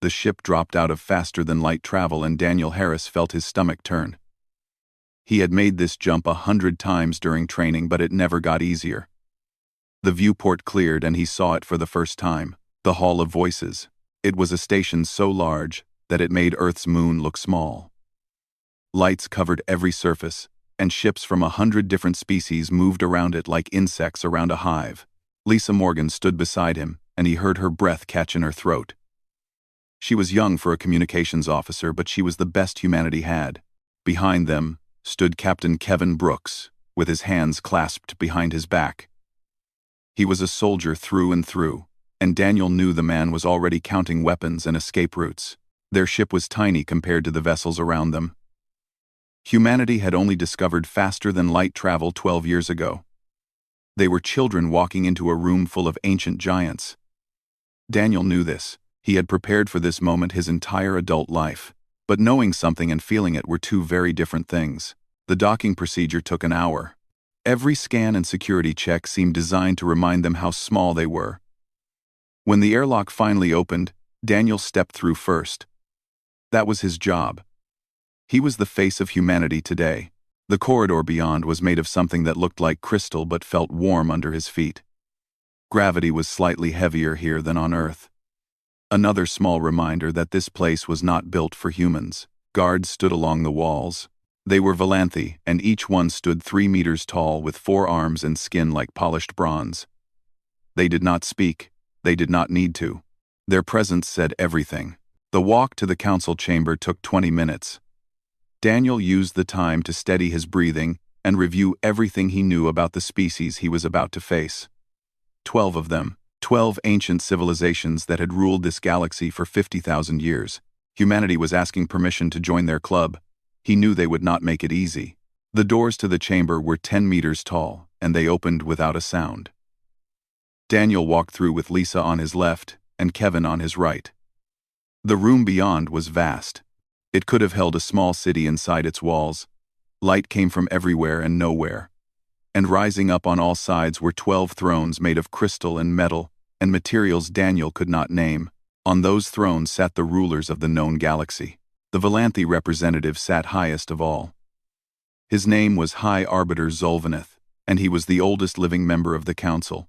The ship dropped out of faster-than-light travel and Daniel Harris felt his stomach turn. He had made this jump 100 times during training, but it never got easier. The viewport cleared and he saw it for the first time. The Hall of Voices. It was a station so large that it made Earth's moon look small. Lights covered every surface, and ships from 100 different species moved around it like insects around a hive. Lisa Morgan stood beside him, and he heard her breath catch in her throat. She was young for a communications officer, but she was the best humanity had. Behind them stood Captain Kevin Brooks, with his hands clasped behind his back. He was a soldier through and through, and Daniel knew the man was already counting weapons and escape routes. Their ship was tiny compared to the vessels around them. Humanity had only discovered faster-than-light travel 12 years ago. They were children walking into a room full of ancient giants. Daniel knew this. He had prepared for this moment his entire adult life. But knowing something and feeling it were two very different things. The docking procedure took an hour. Every scan and security check seemed designed to remind them how small they were. When the airlock finally opened, Daniel stepped through first. That was his job. He was the face of humanity today. The corridor beyond was made of something that looked like crystal but felt warm under his feet. Gravity was slightly heavier here than on Earth. Another small reminder that this place was not built for humans. Guards stood along the walls. They were Valanthi, and each one stood 3 meters tall with 4 arms and skin like polished bronze. They did not speak. They did not need to. Their presence said everything. The walk to the council chamber took 20 minutes. Daniel used the time to steady his breathing and review everything he knew about the species he was about to face. 12 of them. 12 ancient civilizations that had ruled this galaxy for 50,000 years. Humanity was asking permission to join their club. He knew they would not make it easy. The doors to the chamber were 10 meters tall, and they opened without a sound. Daniel walked through with Lisa on his left and Kevin on his right. The room beyond was vast. It could have held a small city inside its walls. Light came from everywhere and nowhere. And rising up on all sides were 12 thrones made of crystal and metal, and materials Daniel could not name. On those thrones sat the rulers of the known galaxy. The Valanthi representative sat highest of all. His name was High Arbiter Zolvaneth, and he was the oldest living member of the council.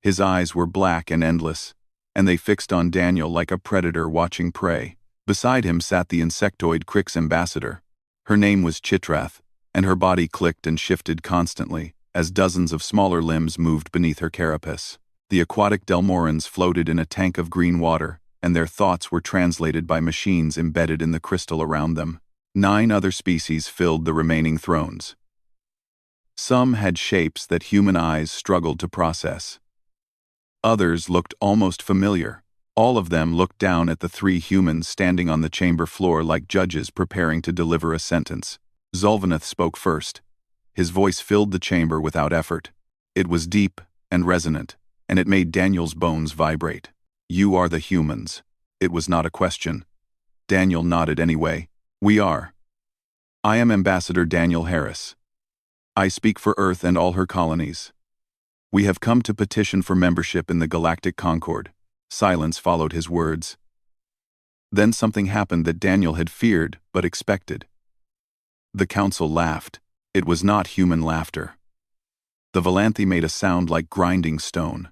His eyes were black and endless, and they fixed on Daniel like a predator watching prey. Beside him sat the insectoid Krix ambassador. Her name was Chitrath, and her body clicked and shifted constantly as dozens of smaller limbs moved beneath her carapace. The aquatic Delmorans floated in a tank of green water, and their thoughts were translated by machines embedded in the crystal around them. 9 other species filled the remaining thrones. Some had shapes that human eyes struggled to process. Others looked almost familiar. All of them looked down at the 3 humans standing on the chamber floor like judges preparing to deliver a sentence. Zolvaneth spoke first. His voice filled the chamber without effort. It was deep and resonant, and it made Daniel's bones vibrate. "You are the humans." It was not a question. Daniel nodded anyway. "We are. I am Ambassador Daniel Harris. I speak for Earth and all her colonies. We have come to petition for membership in the Galactic Concord." Silence followed his words. Then something happened that Daniel had feared but expected. The council laughed. It was not human laughter. The Valanthi made a sound like grinding stone.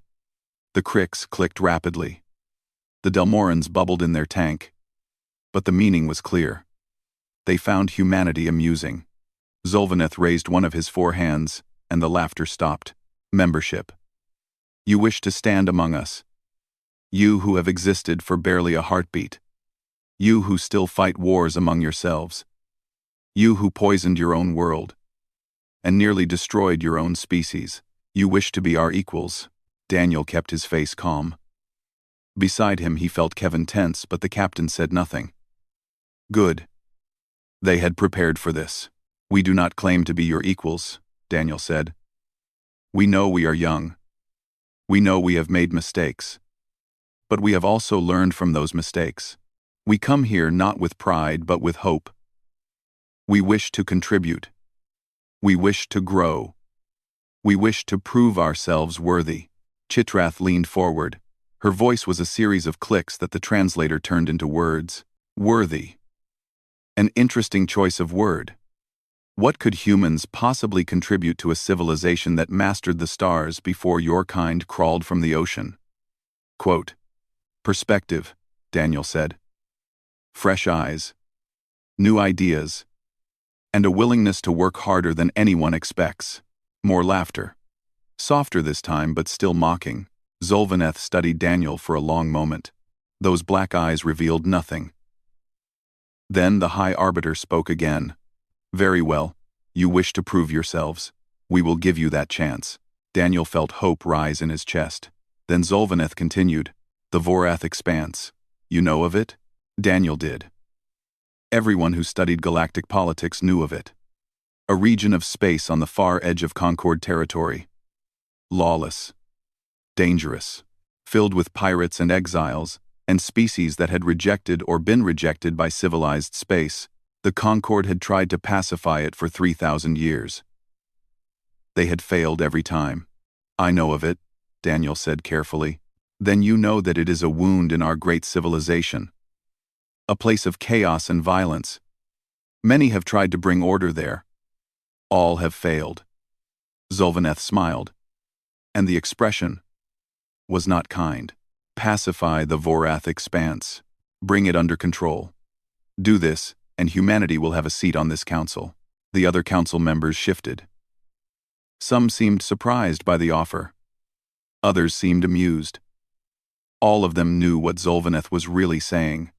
The Krix clicked rapidly. The Delmorans bubbled in their tank. But the meaning was clear. They found humanity amusing. Zolvaneth raised one of his 4 hands, and the laughter stopped. "Membership. You wish to stand among us. You who have existed for barely a heartbeat. You who still fight wars among yourselves. You who poisoned your own world and nearly destroyed your own species. You wish to be our equals." Daniel kept his face calm. Beside him he felt Kevin tense, but the captain said nothing. "Good. They had prepared for this. We do not claim to be your equals," Daniel said. "We know we are young. We know we have made mistakes. But we have also learned from those mistakes. We come here not with pride but with hope. We wish to contribute. We wish to grow. We wish to prove ourselves worthy." Chitrath leaned forward. Her voice was a series of clicks that the translator turned into words. Worthy. An interesting choice of word. What could humans possibly contribute to a civilization that mastered the stars before your kind crawled from the ocean? Quote, perspective, Daniel said. Fresh eyes. New ideas. And a willingness to work harder than anyone expects. More laughter. Softer this time, but still mocking. Zolvaneth studied Daniel for a long moment. Those black eyes revealed nothing. Then the High Arbiter spoke again. Very well. You wish to prove yourselves. We will give you that chance. Daniel felt hope rise in his chest. Then Zolvaneth continued. The Vorath Expanse. You know of it? Daniel did. Everyone who studied galactic politics knew of it. A region of space on the far edge of Concord territory. Lawless. Dangerous. Filled with pirates and exiles, and species that had rejected or been rejected by civilized space. The Concord had tried to pacify it for 3,000 years. They had failed every time. I know of it, Daniel said carefully. Then you know that it is a wound in our great civilization. A place of chaos and violence. Many have tried to bring order there. All have failed. Zolvaneth smiled. And the expression was not kind. Pacify the Vorath Expanse. Bring it under control. Do this, and humanity will have a seat on this council. The other council members shifted. Some seemed surprised by the offer. Others seemed amused. All of them knew what Zolvaneth was really saying.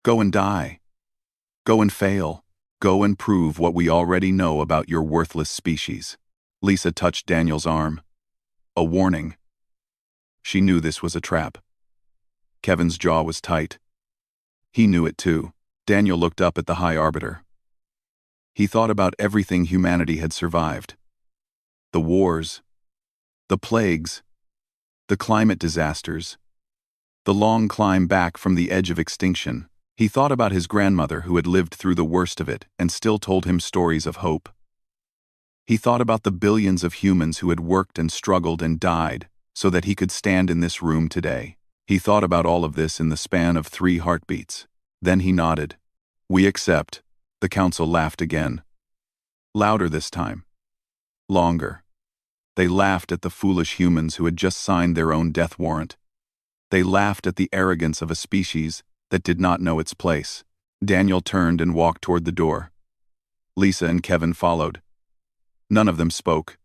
Go and die. Go and fail. Go and prove what we already know about your worthless species. Lisa touched Daniel's arm. A warning. She knew this was a trap. Kevin's jaw was tight. He knew it too. Daniel looked up at the High Arbiter. He thought about everything humanity had survived. The wars. The plagues. The climate disasters. The long climb back from the edge of extinction. He thought about his grandmother who had lived through the worst of it and still told him stories of hope. He thought about the billions of humans who had worked and struggled and died so that he could stand in this room today. He thought about all of this in the span of 3 heartbeats. Then he nodded. We accept. The council laughed again. Louder this time. Longer. They laughed at the foolish humans who had just signed their own death warrant. They laughed at the arrogance of a species that did not know its place. Daniel turned and walked toward the door. Lisa and Kevin followed. None of them spoke.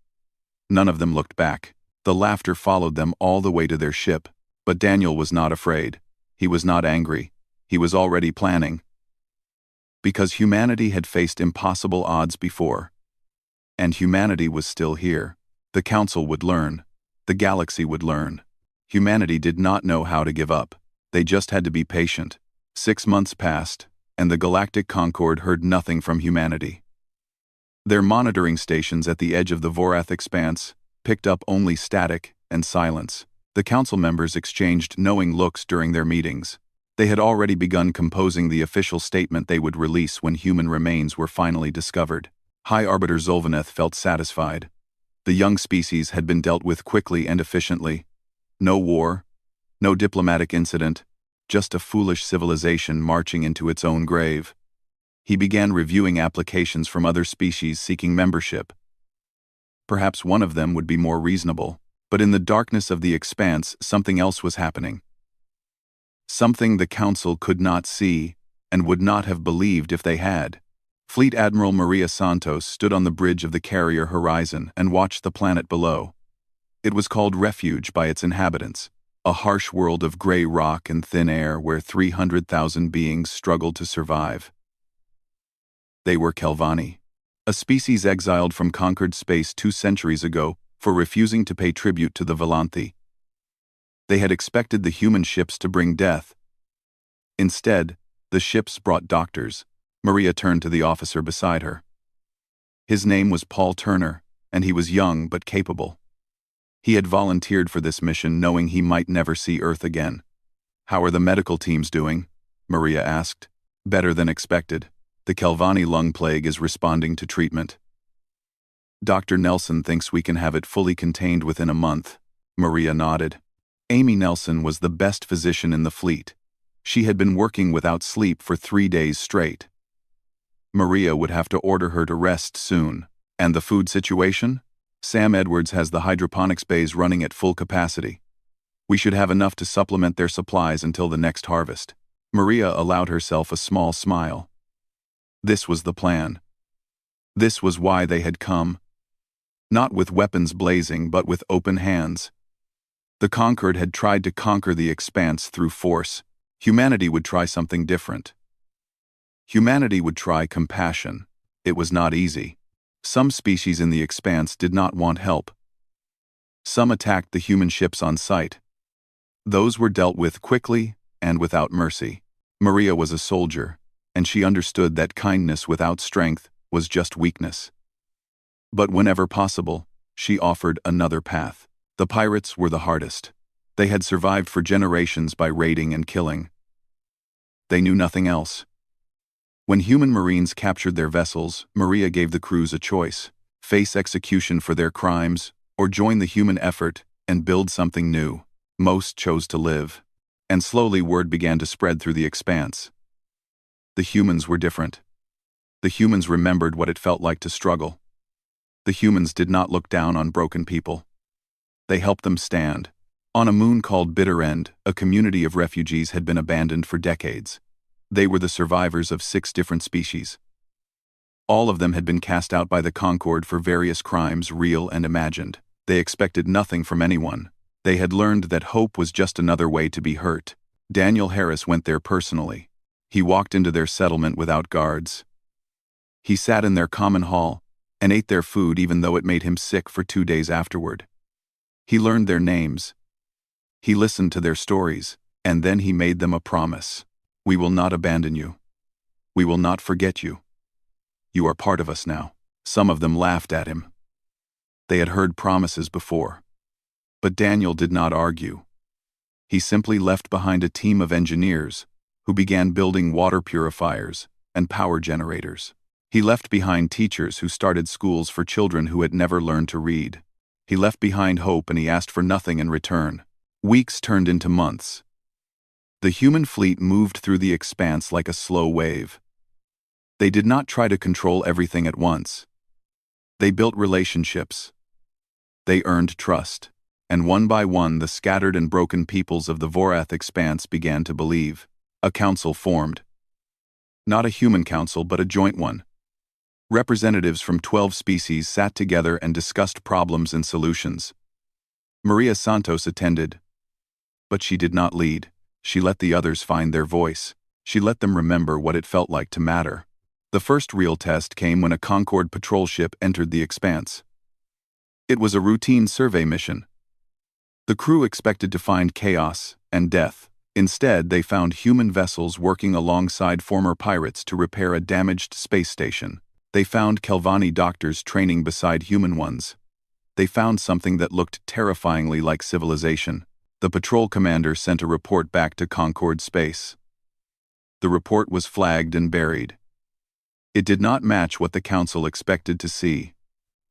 None of them looked back. The laughter followed them all the way to their ship. But Daniel was not afraid. He was not angry. He was already planning. Because humanity had faced impossible odds before. And humanity was still here. The council would learn. The galaxy would learn. Humanity did not know how to give up. They just had to be patient. 6 months passed, and the Galactic Concord heard nothing from humanity. Their monitoring stations at the edge of the Vorath Expanse picked up only static and silence. The council members exchanged knowing looks during their meetings. They had already begun composing the official statement they would release when human remains were finally discovered. High Arbiter Zolvaneth felt satisfied. The young species had been dealt with quickly and efficiently. No war, no diplomatic incident, just a foolish civilization marching into its own grave. He began reviewing applications from other species seeking membership. Perhaps one of them would be more reasonable, but in the darkness of the expanse something else was happening. Something the council could not see and would not have believed if they had. Fleet Admiral Maria Santos stood on the bridge of the carrier Horizon and watched the planet below. It was called Refuge by its inhabitants, a harsh world of gray rock and thin air where 300,000 beings struggled to survive. They were Kelvani, a species exiled from conquered space 2 centuries ago for refusing to pay tribute to the Volanthi. They had expected the human ships to bring death. Instead, the ships brought doctors. Maria turned to the officer beside her. His name was Paul Turner, and he was young but capable. He had volunteered for this mission knowing he might never see Earth again. How are the medical teams doing? Maria asked. Better than expected. The Kelvani lung plague is responding to treatment. Dr. Nelson thinks we can have it fully contained within a month. Maria nodded. Amy Nelson was the best physician in the fleet. She had been working without sleep for 3 days straight. Maria would have to order her to rest soon. And the food situation? Sam Edwards has the hydroponics bays running at full capacity. We should have enough to supplement their supplies until the next harvest. Maria allowed herself a small smile. This was the plan. This was why they had come. Not with weapons blazing, but with open hands. The Conquered had tried to conquer the expanse through force. Humanity would try something different. Humanity would try compassion. It was not easy. Some species in the expanse did not want help. Some attacked the human ships on sight. Those were dealt with quickly and without mercy. Maria was a soldier, and she understood that kindness without strength was just weakness. But whenever possible, she offered another path. The pirates were the hardest. They had survived for generations by raiding and killing. They knew nothing else. When human marines captured their vessels, Maria gave the crews a choice: face execution for their crimes, or join the human effort and build something new. Most chose to live, and slowly word began to spread through the expanse. The humans were different. The humans remembered what it felt like to struggle. The humans did not look down on broken people. They helped them stand. On a moon called Bitter End, a community of refugees had been abandoned for decades. They were the survivors of 6 different species. All of them had been cast out by the Concord for various crimes, real and imagined. They expected nothing from anyone. They had learned that hope was just another way to be hurt. Daniel Harris went there personally. He walked into their settlement without guards. He sat in their common hall and ate their food even though it made him sick for 2 days afterward. He learned their names. He listened to their stories, and then he made them a promise. We will not abandon you. We will not forget you. You are part of us now. Some of them laughed at him. They had heard promises before. But Daniel did not argue. He simply left behind a team of engineers who began building water purifiers and power generators. He left behind teachers who started schools for children who had never learned to read. He left behind hope, and he asked for nothing in return. Weeks turned into months. The human fleet moved through the expanse like a slow wave. They did not try to control everything at once. They built relationships. They earned trust. And one by one, the scattered and broken peoples of the Vorath expanse began to believe. A council formed. Not a human council, but a joint one. Representatives from 12 species sat together and discussed problems and solutions. Maria Santos attended. But she did not lead. She let the others find their voice. She let them remember what it felt like to matter. The first real test came when a Concord patrol ship entered the expanse. It was a routine survey mission. The crew expected to find chaos and death. Instead, they found human vessels working alongside former pirates to repair a damaged space station. They found Kelvani doctors training beside human ones. They found something that looked terrifyingly like civilization. The patrol commander sent a report back to Concord Space. The report was flagged and buried. It did not match what the council expected to see.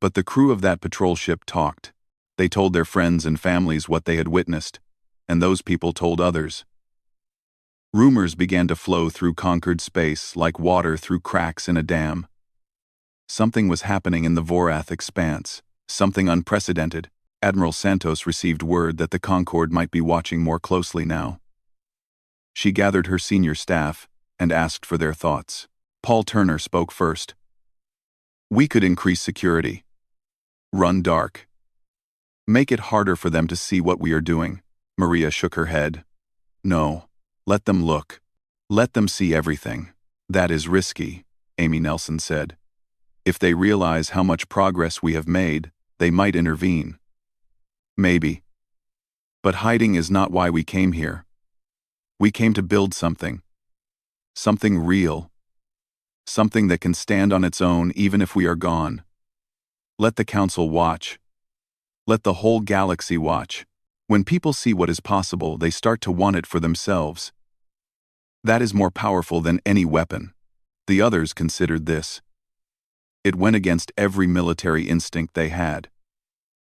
But the crew of that patrol ship talked. They told their friends and families what they had witnessed, and those people told others. Rumors began to flow through Concord Space like water through cracks in a dam. Something was happening in the Vorath expanse, something unprecedented. Admiral Santos received word that the Concord might be watching more closely now. She gathered her senior staff and asked for their thoughts. Paul Turner spoke first. We could increase security. Run dark. Make it harder for them to see what we are doing. Maria shook her head. No. Let them look. Let them see everything. That is risky, Amy Nelson said. If they realize how much progress we have made, they might intervene. Maybe. But hiding is not why we came here. We came to build something. Something real. Something that can stand on its own even if we are gone. Let the council watch. Let the whole galaxy watch. When people see what is possible, they start to want it for themselves. That is more powerful than any weapon. The others considered this. It went against every military instinct they had.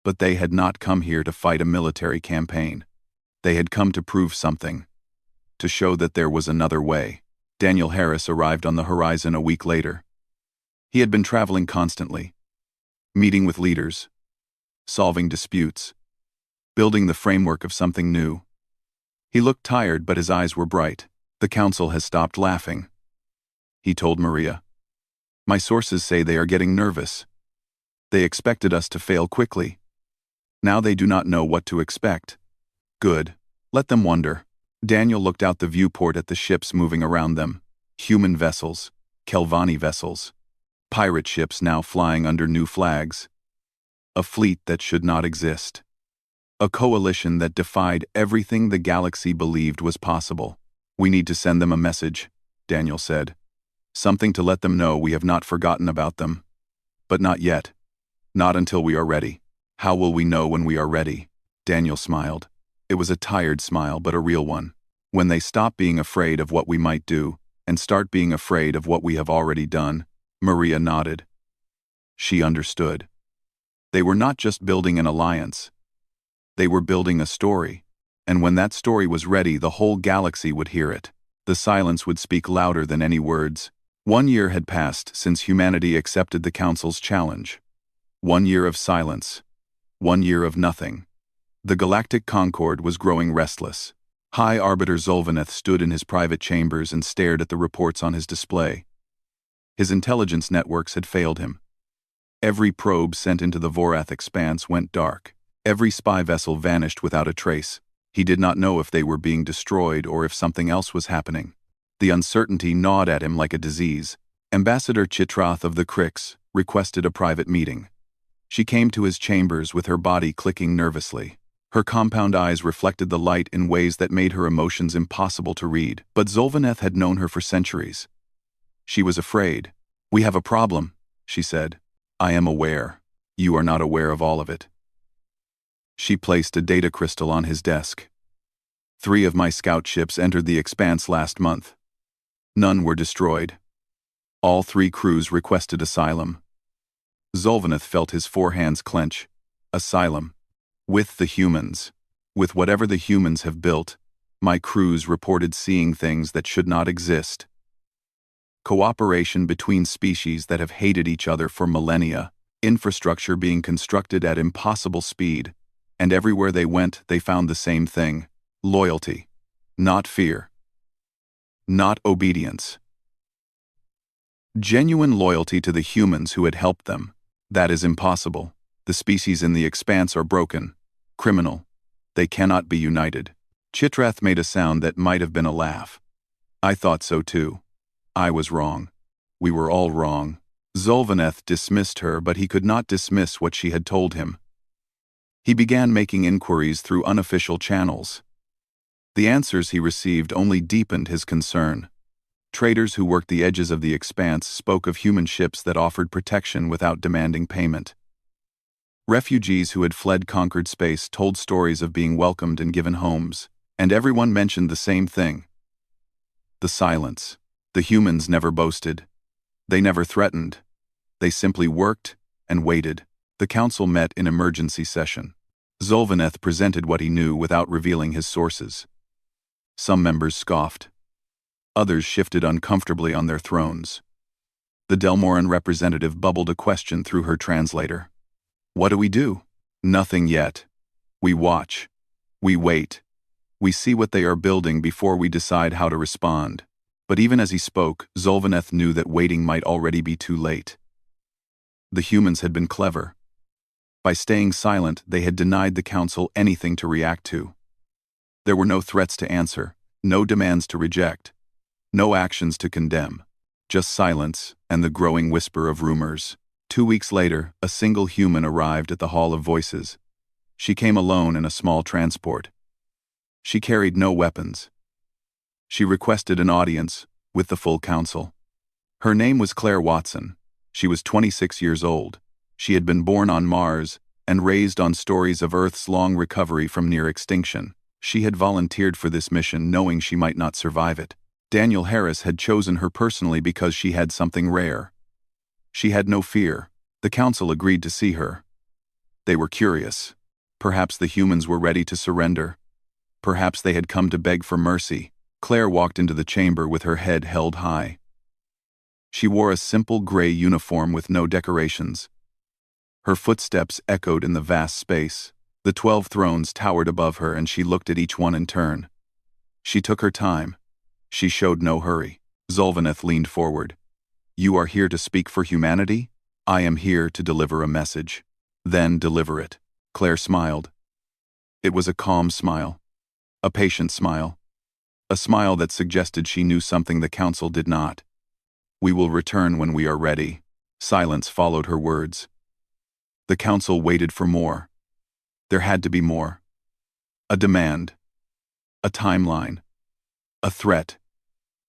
But they had not come here to fight a military campaign. They had come to prove something, to show that there was another way. Daniel Harris arrived on the horizon a week later. He had been traveling constantly, meeting with leaders, solving disputes, building the framework of something new. He looked tired, but his eyes were bright. The council has stopped laughing, he told Maria. My sources say they are getting nervous. They expected us to fail quickly. Now they do not know what to expect. Good. Let them wonder. Daniel looked out the viewport at the ships moving around them. Human vessels, Kelvani vessels, pirate ships now flying under new flags. A fleet that should not exist. A coalition that defied everything the galaxy believed was possible. We need to send them a message, Daniel said. Something to let them know we have not forgotten about them. But not yet. Not until we are ready. How will we know when we are ready? Daniel smiled. It was a tired smile, but a real one. When they stop being afraid of what we might do, and start being afraid of what we have already done, Maria nodded. She understood. They were not just building an alliance. They were building a story. And when that story was ready, the whole galaxy would hear it. The silence would speak louder than any words. 1 year had passed since humanity accepted the Council's challenge. 1 year of silence. 1 year of nothing. The Galactic Concord was growing restless. High Arbiter Zolvaneth stood in his private chambers and stared at the reports on his display. His intelligence networks had failed him. Every probe sent into the Vorath expanse went dark. Every spy vessel vanished without a trace. He did not know if they were being destroyed or if something else was happening. The uncertainty gnawed at him like a disease. Ambassador Chitrath of the Crix requested a private meeting. She came to his chambers with her body clicking nervously. Her compound eyes reflected the light in ways that made her emotions impossible to read. But Zolvaneth had known her for centuries. She was afraid. We have a problem, she said. I am aware. You are not aware of all of it. She placed a data crystal on his desk. 3 of my scout ships entered the expanse last month. None were destroyed. All 3 crews requested asylum. Zolvaneth felt his 4 hands clench. Asylum. With the humans. With whatever the humans have built, my crews reported seeing things that should not exist. Cooperation between species that have hated each other for millennia, infrastructure being constructed at impossible speed, and everywhere they went they found the same thing: loyalty, not fear, not obedience. Genuine loyalty to the humans who had helped them. That is impossible. The species in the expanse are broken, criminal. They cannot be united. Chitrath made a sound that might have been a laugh. I thought so too. I was wrong. We were all wrong. Zolvaneth dismissed her, but he could not dismiss what she had told him. He began making inquiries through unofficial channels. The answers he received only deepened his concern. Traders who worked the edges of the expanse spoke of human ships that offered protection without demanding payment. Refugees who had fled conquered space told stories of being welcomed and given homes, and everyone mentioned the same thing: the silence. The humans never boasted. They never threatened. They simply worked and waited. The council met in emergency session. Zolvaneth presented what he knew without revealing his sources. Some members scoffed. Others shifted uncomfortably on their thrones. The Delmoran representative bubbled a question through her translator. What do we do? Nothing yet. We watch. We wait. We see what they are building before we decide how to respond. But even as he spoke, Zolvaneth knew that waiting might already be too late. The humans had been clever. By staying silent, they had denied the council anything to react to. There were no threats to answer, no demands to reject, no actions to condemn, just silence and the growing whisper of rumors. 2 weeks later, a single human arrived at the Hall of Voices. She came alone in a small transport. She carried no weapons. She requested an audience with the full council. Her name was Claire Watson. She was 26 years old. She had been born on Mars and raised on stories of Earth's long recovery from near extinction. She had volunteered for this mission knowing she might not survive it. Daniel Harris had chosen her personally because she had something rare. She had no fear. The council agreed to see her. They were curious. Perhaps the humans were ready to surrender. Perhaps they had come to beg for mercy. Claire walked into the chamber with her head held high. She wore a simple gray uniform with no decorations. Her footsteps echoed in the vast space. The 12 thrones towered above her, and she looked at each one in turn. She took her time. She showed no hurry. Zolvaneth leaned forward. "You are here to speak for humanity? I am here to deliver a message." "Then deliver it." Claire smiled. It was a calm smile. A patient smile. A smile that suggested she knew something the council did not. "We will return when we are ready." Silence followed her words. The council waited for more. There had to be more. A demand. A timeline. A threat.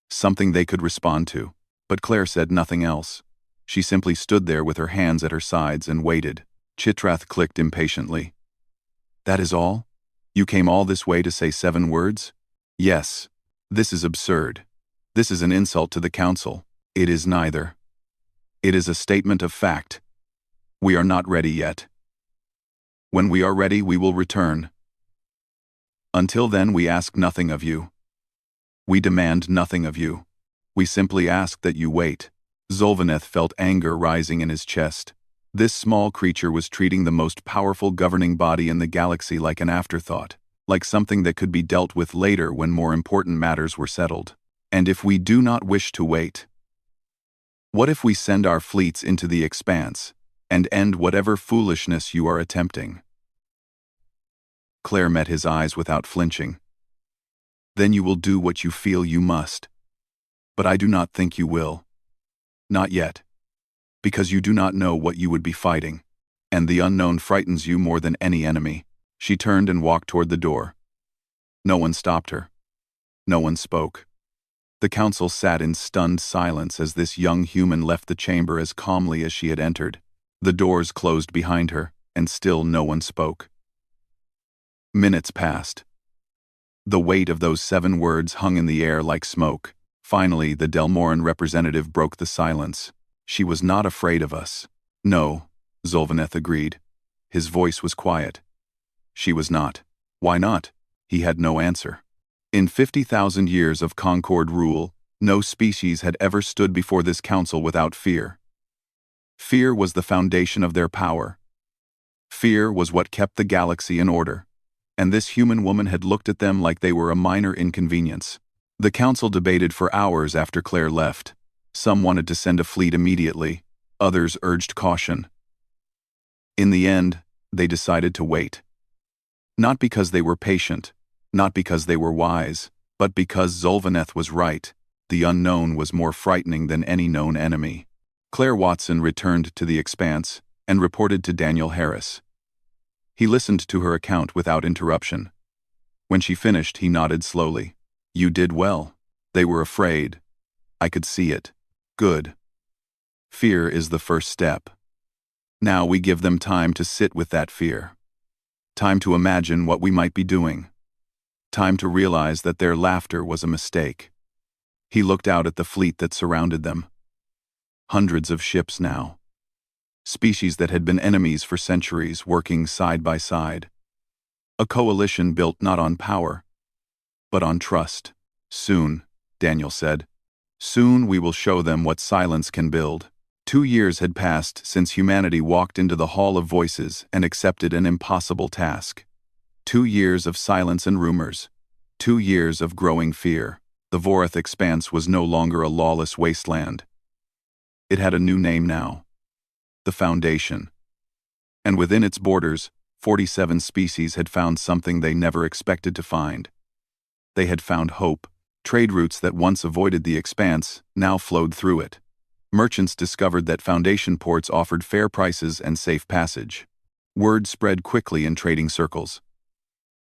Something they could respond to. But Claire said nothing else. She simply stood there with her hands at her sides and waited. Chitrath clicked impatiently. "That is all? You came all this way to say 7 words?" "Yes. This is absurd. This is an insult to the council." "It is neither. It is a statement of fact. We are not ready yet. When we are ready, we will return. Until then, we ask nothing of you. We demand nothing of you. We simply ask that you wait." Zolvaneth felt anger rising in his chest. This small creature was treating the most powerful governing body in the galaxy like an afterthought, like something that could be dealt with later when more important matters were settled. "And if we do not wish to wait? What if we send our fleets into the expanse and end whatever foolishness you are attempting?" Claire met his eyes without flinching. "Then you will do what you feel you must. But I do not think you will. Not yet. Because you do not know what you would be fighting, and the unknown frightens you more than any enemy." She turned and walked toward the door. No one stopped her. No one spoke. The council sat in stunned silence as this young human left the chamber as calmly as she had entered. The doors closed behind her, and still no one spoke. Minutes passed. The weight of those 7 words hung in the air like smoke. Finally, the Delmoran representative broke the silence. "She was not afraid of us." "No," Zolvaneth agreed. His voice was quiet. "She was not." "Why not?" He had no answer. In 50,000 years of Concord rule, no species had ever stood before this council without fear. Fear was the foundation of their power. Fear was what kept the galaxy in order. And this human woman had looked at them like they were a minor inconvenience. The council debated for hours after Claire left. Some wanted to send a fleet immediately. Others urged caution. In the end, they decided to wait. Not because they were patient, not because they were wise, but because Zolvaneth was right. The unknown was more frightening than any known enemy. Claire Watson returned to the Expanse and reported to Daniel Harris. He listened to her account without interruption. When she finished, he nodded slowly. "You did well. They were afraid. I could see it. Good. Fear is the first step. Now we give them time to sit with that fear. Time to imagine what we might be doing. Time to realize that their laughter was a mistake." He looked out at the fleet that surrounded them. Hundreds of ships now. Species that had been enemies for centuries working side by side. A coalition built not on power, but on trust. "Soon," Daniel said. "Soon we will show them what silence can build." 2 years had passed since humanity walked into the Hall of Voices and accepted an impossible task. 2 years of silence and rumors. 2 years of growing fear. The Vorath Expanse was no longer a lawless wasteland. It had a new name now. The Foundation. And within its borders, 47 species had found something they never expected to find. They had found hope. Trade routes that once avoided the Expanse now flowed through it. Merchants discovered that Foundation ports offered fair prices and safe passage. Word spread quickly in trading circles.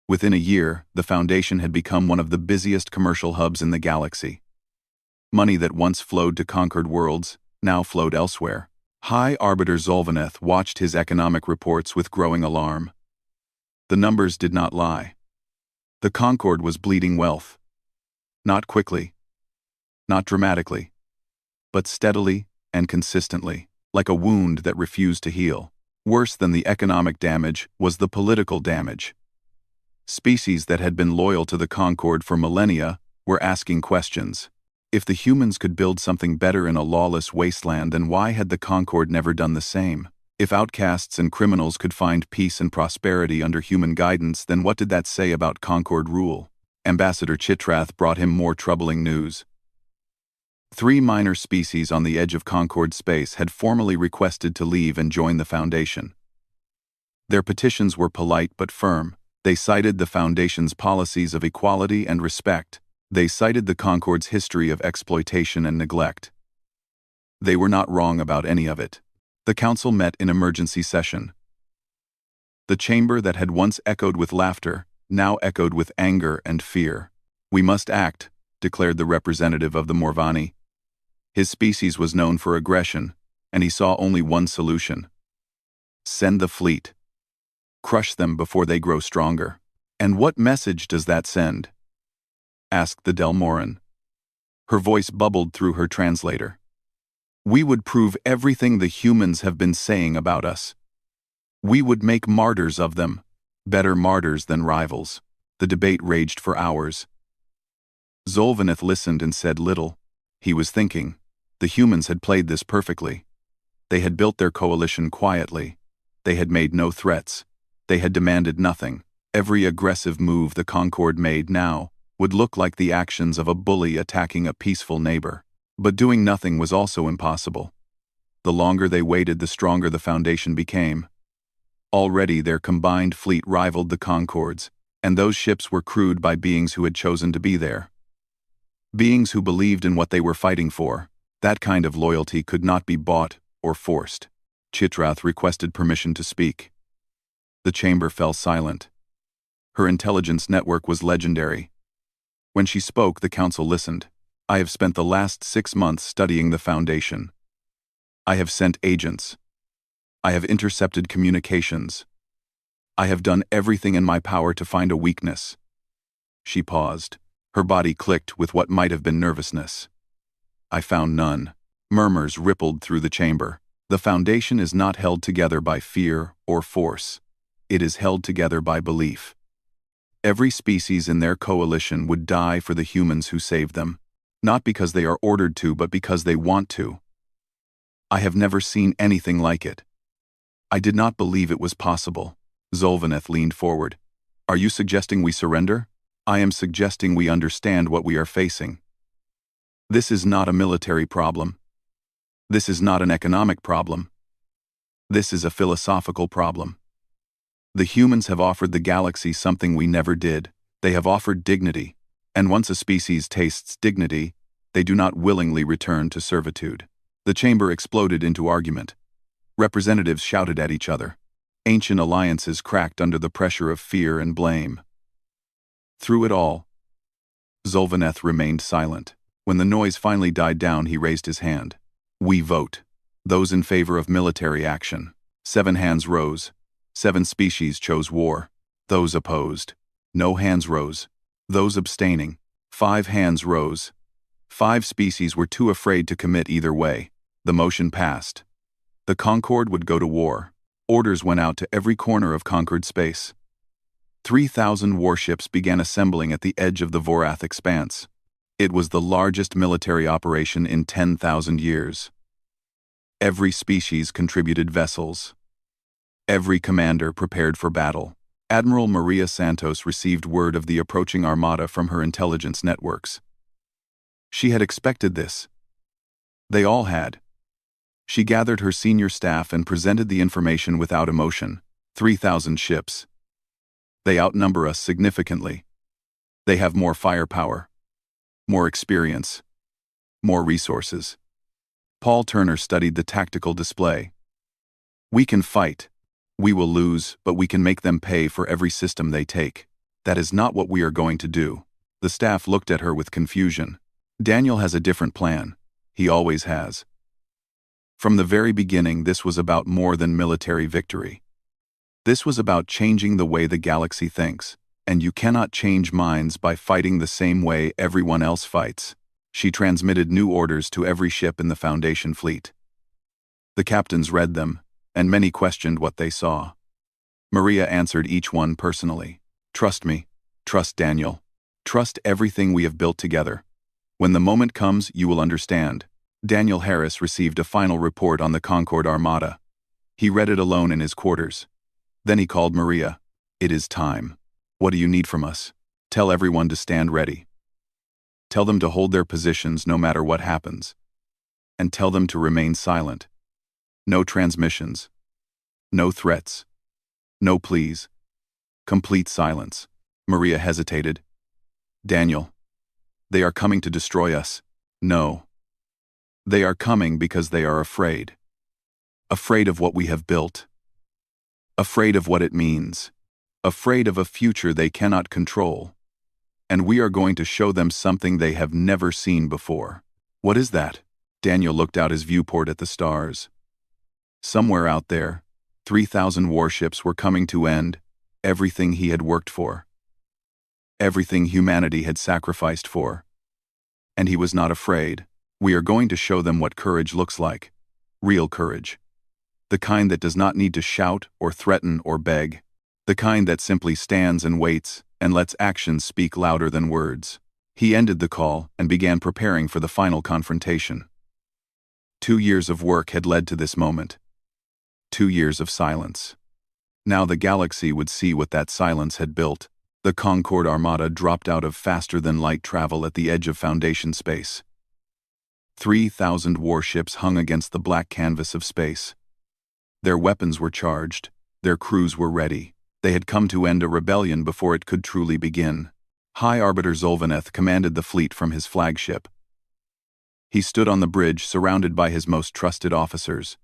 Within a year, the Foundation had become one of the busiest commercial hubs in the galaxy. Money that once flowed to conquered worlds now flowed elsewhere. High Arbiter Zolvaneth watched his economic reports with growing alarm. The numbers did not lie. The Concord was bleeding wealth. Not quickly, not dramatically, but steadily and consistently, like a wound that refused to heal. Worse than the economic damage was the political damage. Species that had been loyal to the Concorde for millennia were asking questions. If the humans could build something better in a lawless wasteland, then why had the Concorde never done the same? If outcasts and criminals could find peace and prosperity under human guidance, then what did that say about Concorde rule? Ambassador Chitrath brought him more troubling news. 3 minor species on the edge of Concorde space had formally requested to leave and join the Foundation. Their petitions were polite but firm. They cited the Foundation's policies of equality and respect. They cited the Concorde's history of exploitation and neglect. They were not wrong about any of it. The Council met in emergency session. The chamber that had once echoed with laughter now echoed with anger and fear. "We must act," declared the representative of the Morvani. His species was known for aggression, and he saw only one solution. Send the fleet. Crush them before they grow stronger. "And what message does that send?" asked the Delmoran. Her voice bubbled through her translator. "We would prove everything the humans have been saying about us. We would make martyrs of them, better martyrs than rivals." The debate raged for hours. Zolvanith listened and said little. He was thinking. The humans had played this perfectly. They had built their coalition quietly. They had made no threats. They had demanded nothing. Every aggressive move the Concorde made now would look like the actions of a bully attacking a peaceful neighbor. But doing nothing was also impossible. The longer they waited, the stronger the Foundation became. Already their combined fleet rivaled the Concorde's, and those ships were crewed by beings who had chosen to be there. Beings who believed in what they were fighting for. That kind of loyalty could not be bought or forced. Chitrath requested permission to speak. The chamber fell silent. Her intelligence network was legendary. When she spoke, the council listened. "I have spent the last 6 months studying the Foundation. I have sent agents. I have intercepted communications. I have done everything in my power to find a weakness." She paused. Her body clicked with what might have been nervousness. "I found none." Murmurs rippled through the chamber. The Foundation is not held together by fear or force. It is held together by belief. Every species in their coalition would die for the humans who saved them, not because they are ordered to, but because they want to. I have never seen anything like it. I did not believe it was possible. Zolvanith leaned forward. "Are you suggesting we surrender?" "I am suggesting we understand what we are facing. This is not a military problem. This is not an economic problem. This is a philosophical problem. The humans have offered the galaxy something we never did. They have offered dignity, and once a species tastes dignity, they do not willingly return to servitude." The chamber exploded into argument. Representatives shouted at each other. Ancient alliances cracked under the pressure of fear and blame. Through it all, Zolvanith remained silent. When the noise finally died down, he raised his hand. "We vote. Those in favor of military action." 7 hands rose. 7 species chose war. Those opposed. No hands rose. Those abstaining. 5 hands rose. 5 species were too afraid to commit either way. The motion passed. The Concorde would go to war. Orders went out to every corner of conquered space. 3,000 warships began assembling at the edge of the Vorath expanse. It was the largest military operation in 10,000 years. Every species contributed vessels. Every commander prepared for battle. Admiral Maria Santos received word of the approaching armada from her intelligence networks. She had expected this. They all had. She gathered her senior staff and presented the information without emotion. 3,000 ships. They outnumber us significantly. They have more firepower, more experience, more resources. Paul Turner studied the tactical display. "We can fight. We will lose, but we can make them pay for every system they take. That is not what we are going to do." The staff looked at her with confusion. "Daniel has a different plan. He always has." From the very beginning, this was about more than military victory. This was about changing the way the galaxy thinks, and you cannot change minds by fighting the same way everyone else fights. She transmitted new orders to every ship in the Foundation fleet. The captains read them, and many questioned what they saw. Maria answered each one personally. Trust me. Trust Daniel. Trust everything we have built together. When the moment comes, you will understand. Daniel Harris received a final report on the Concorde Armada. He read it alone in his quarters. Then he called Maria. It is time. What do you need from us? Tell everyone to stand ready. Tell them to hold their positions no matter what happens. And tell them to remain silent. No transmissions. No threats. No pleas. Complete silence. Maria hesitated. Daniel. They are coming to destroy us. No. They are coming because they are afraid. Afraid of what we have built. Afraid of what it means. Afraid of a future they cannot control. And we are going to show them something they have never seen before. What is that? Daniel looked out his viewport at the stars. Somewhere out there, 3,000 warships were coming to end everything he had worked for. Everything humanity had sacrificed for. And he was not afraid. We are going to show them what courage looks like. Real courage. The kind that does not need to shout or threaten or beg. The kind that simply stands and waits and lets actions speak louder than words. He ended the call and began preparing for the final confrontation. 2 years of work had led to this moment. 2 years of silence. Now the galaxy would see what that silence had built. The Concorde Armada dropped out of faster-than-light travel at the edge of Foundation space. 3,000 warships hung against the black canvas of space. Their weapons were charged. Their crews were ready. They had come to end a rebellion before it could truly begin. High Arbiter Zolvaneth commanded the fleet from his flagship. He stood on the bridge surrounded by his most trusted officers.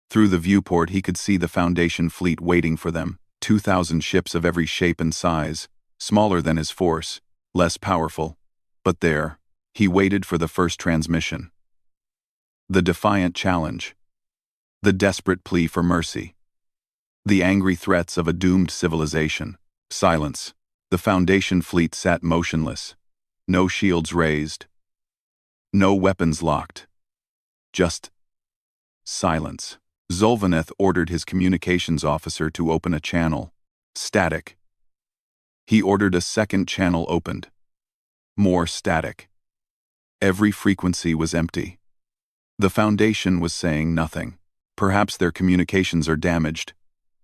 Through the viewport he could see the Foundation fleet waiting for them, 2,000 ships of every shape and size, smaller than his force, less powerful. But there, he waited for the first transmission. The defiant challenge. The desperate plea for mercy. The angry threats of a doomed civilization. Silence. The Foundation fleet sat motionless. No shields raised. No weapons locked. Just silence. Zolvaneth ordered his communications officer to open a channel. Static. He ordered a second channel opened. More static. Every frequency was empty. The Foundation was saying nothing. Perhaps their communications are damaged,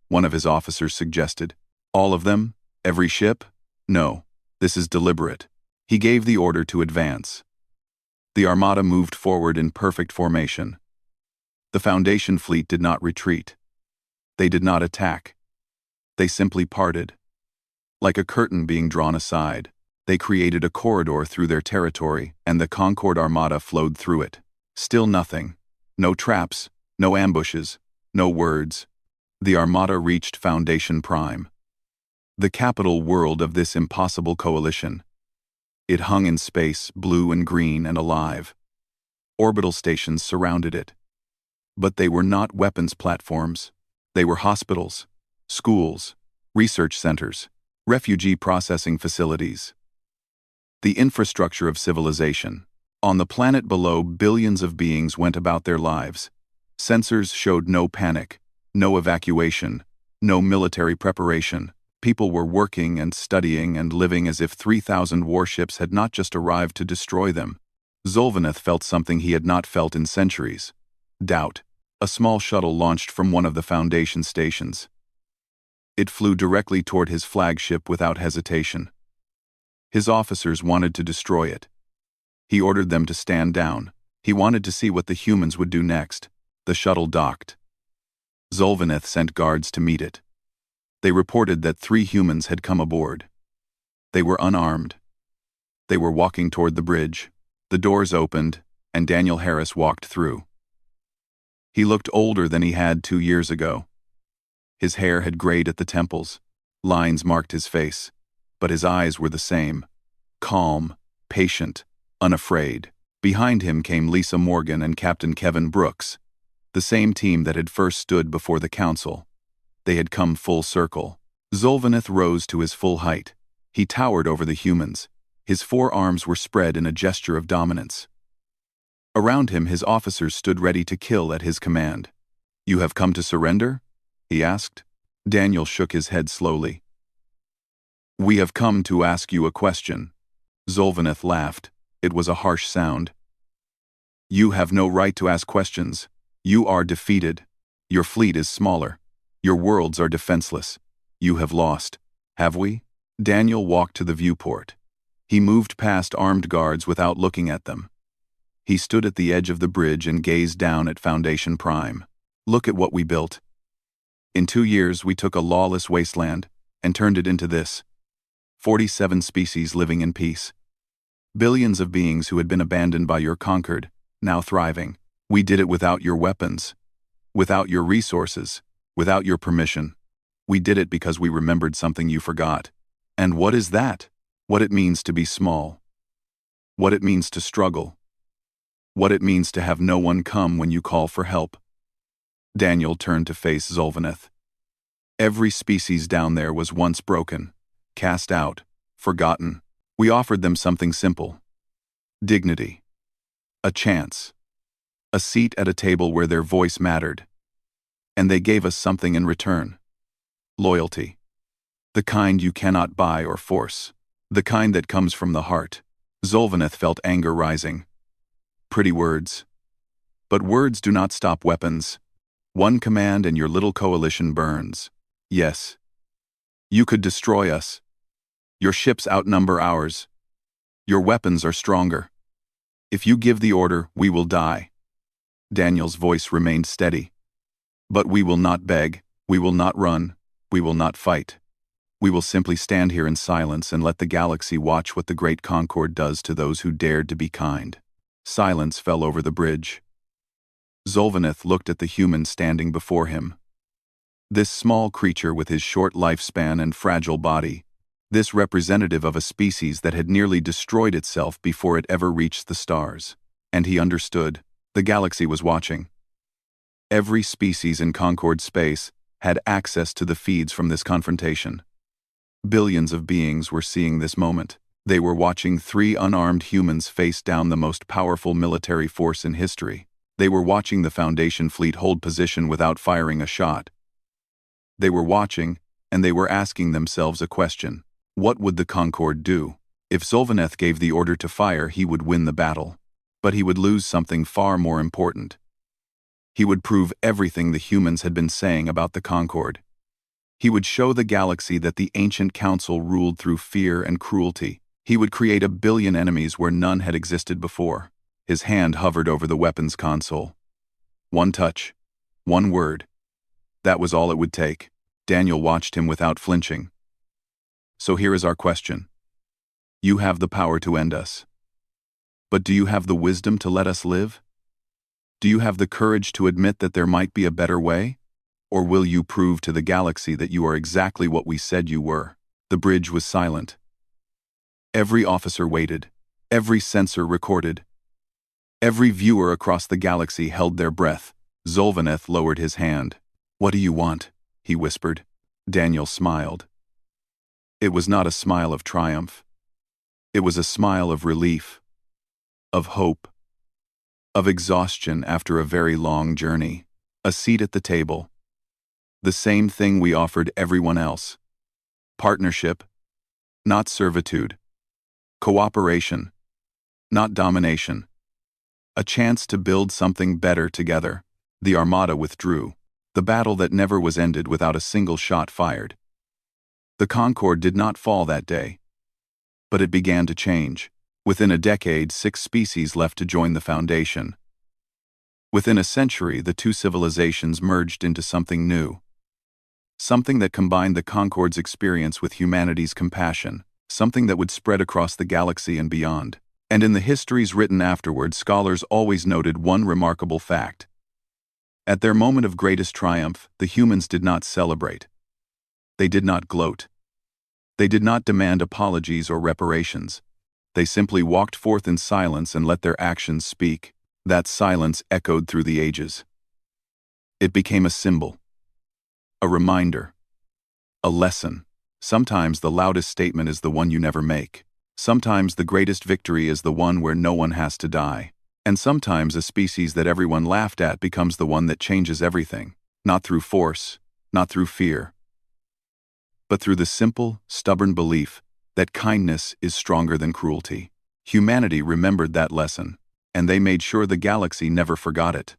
one of his officers suggested. All of them? Every ship? No, this is deliberate. He gave the order to advance. The Armada moved forward in perfect formation. The Foundation fleet did not retreat. They did not attack. They simply parted. Like a curtain being drawn aside, they created a corridor through their territory, and the Concorde Armada flowed through it. Still nothing. No traps, no ambushes, no words. The Armada reached Foundation Prime, the capital world of this impossible coalition. It hung in space, blue and green and alive. Orbital stations surrounded it. But they were not weapons platforms. They were hospitals, schools, research centers, refugee processing facilities. The infrastructure of civilization. On the planet below, billions of beings went about their lives. Sensors showed no panic, no evacuation, no military preparation. People were working and studying and living as if 3,000 warships had not just arrived to destroy them. Zolvaneth felt something he had not felt in centuries. Doubt. A small shuttle launched from one of the Foundation stations. It flew directly toward his flagship without hesitation. His officers wanted to destroy it. He ordered them to stand down. He wanted to see what the humans would do next. The shuttle docked. Zolvaneth sent guards to meet it. They reported that 3 humans had come aboard. They were unarmed. They were walking toward the bridge. The doors opened, and Daniel Harris walked through. He looked older than he had 2 years ago. His hair had grayed at the temples. Lines marked his face. But his eyes were the same. Calm, patient, unafraid. Behind him came Lisa Morgan and Captain Kevin Brooks, the same team that had first stood before the council. They had come full circle. Zolvaneth rose to his full height. He towered over the humans. His 4 arms were spread in a gesture of dominance. Around him, his officers stood ready to kill at his command. "You have come to surrender?" he asked. Daniel shook his head slowly. We have come to ask you a question. Zolvaneth laughed. It was a harsh sound. You have no right to ask questions. You are defeated. Your fleet is smaller. Your worlds are defenseless. You have lost. Have we? Daniel walked to the viewport. He moved past armed guards without looking at them. He stood at the edge of the bridge and gazed down at Foundation Prime. Look at what we built. In 2 years, we took a lawless wasteland and turned it into this. 47 species living in peace. Billions of beings who had been abandoned by your conquered, now thriving. We did it without your weapons, without your resources, without your permission. We did it because we remembered something you forgot. And what is that? What it means to be small. What it means to struggle. What it means to have no one come when you call for help. Daniel turned to face Zolvaneth. Every species down there was once broken, cast out, forgotten. We offered them something simple. Dignity. A chance. A seat at a table where their voice mattered. And they gave us something in return. Loyalty. The kind you cannot buy or force. The kind that comes from the heart. Zolvaneth felt anger rising. Pretty words. But words do not stop weapons. One command and your little coalition burns. Yes. You could destroy us. Your ships outnumber ours. Your weapons are stronger. If you give the order, we will die. Daniel's voice remained steady. But we will not beg, we will not run, we will not fight. We will simply stand here in silence and let the galaxy watch what the Great Concord does to those who dared to be kind. Silence fell over the bridge. Zolvaneth looked at the human standing before him. This small creature with his short lifespan and fragile body, this representative of a species that had nearly destroyed itself before it ever reached the stars. And he understood. The galaxy was watching. Every species in Concord space had access to the feeds from this confrontation. Billions of beings were seeing this moment. They were watching 3 unarmed humans face down the most powerful military force in history. They were watching the Foundation fleet hold position without firing a shot. They were watching, and they were asking themselves a question. What would the Concord do? If Zolvaneth gave the order to fire, he would win the battle. But he would lose something far more important. He would prove everything the humans had been saying about the Concord. He would show the galaxy that the ancient council ruled through fear and cruelty. He would create a billion enemies where none had existed before. His hand hovered over the weapons console. One touch. One word. That was all it would take. Daniel watched him without flinching. So here is our question. You have the power to end us. But do you have the wisdom to let us live? Do you have the courage to admit that there might be a better way? Or will you prove to the galaxy that you are exactly what we said you were? The bridge was silent. Every officer waited. Every sensor recorded. Every viewer across the galaxy held their breath. Zolvaneth lowered his hand. What do you want? He whispered. Daniel smiled. It was not a smile of triumph. It was a smile of relief, of hope, of exhaustion after a very long journey. A seat at the table. The same thing we offered everyone else. Partnership, not servitude. Cooperation, not domination. A chance to build something better together. The Armada withdrew. The battle that never was ended without a single shot fired. The Concord did not fall that day. But it began to change. Within a decade, 6 species left to join the Foundation. Within a century, the 2 civilizations merged into something new. Something that combined the Concord's experience with humanity's compassion. Something that would spread across the galaxy and beyond. And in the histories written afterward, scholars always noted one remarkable fact. At their moment of greatest triumph, the humans did not celebrate. They did not gloat. They did not demand apologies or reparations. They simply walked forth in silence and let their actions speak. That silence echoed through the ages. It became a symbol, a reminder, a lesson. Sometimes the loudest statement is the one you never make. Sometimes the greatest victory is the one where no one has to die. And sometimes a species that everyone laughed at becomes the one that changes everything. Not through force, not through fear, but through the simple, stubborn belief that kindness is stronger than cruelty. Humanity remembered that lesson, and they made sure the galaxy never forgot it.